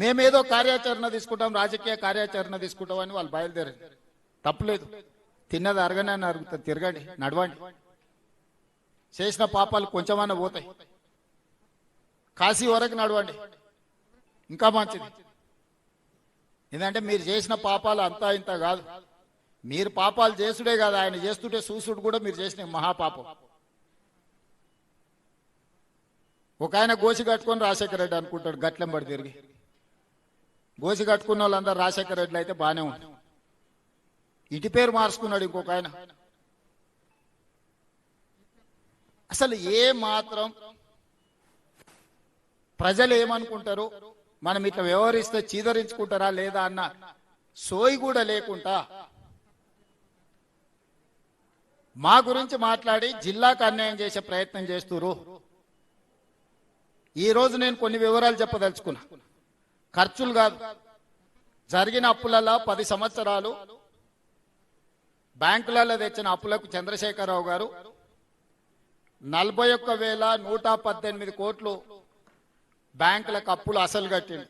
మేమేదో కార్యాచరణ తీసుకుంటాం, రాజకీయ కార్యాచరణ తీసుకుంటామని వాళ్ళు బయలుదేరారు. తప్పులేదు, తిన్నది అరగనని అరుగుతుంది, తిరగండి, నడవండి, చేసిన పాపాలు కొంచెమన్నా పోతాయి, కాశీ వరకు నడవండి, ఇంకా మంచిది. ఎందుకంటే మీరు చేసిన పాపాలు అంతా ఇంత కాదు, మీరు పాపాలు చేసుడే కాదు, ఆయన చేస్తుంటే చూసుడు కూడా మీరు చేసిన మహాపాపం. ఒక ఆయన గోసి కట్టుకొని రాజశేఖర రెడ్డి అనుకుంటాడు, గట్లెంబడి తిరిగి. గోసి కట్టుకున్న వాళ్ళందరూ రాజశేఖర రెడ్డి అయితే బాగానే ఉంది. ఇంటి పేరు మార్చుకున్నాడు ఇంకొక ఆయన. అసలు ఏ మాత్రం ప్రజలు ఏమనుకుంటారు, మనం ఇట్లా వ్యవహరిస్తే చీదరించుకుంటారా లేదా అన్న సోయి కూడా లేకుండా మా గురించి మాట్లాడి జిల్లాకు అన్యాయం చేసే ప్రయత్నం చేస్తున్నారు. ఈ రోజు నేను కొన్ని వివరాలు చెప్పదలుచుకున్నా. ఖర్చులు కాదు, జరిగిన అప్పులలో 10 సంవత్సరాలు బ్యాంకులలో తెచ్చిన అప్పులకు చంద్రశేఖరరావు గారు 41,118 కోట్లు బ్యాంకులకు అప్పులు అసలు కట్టిండు.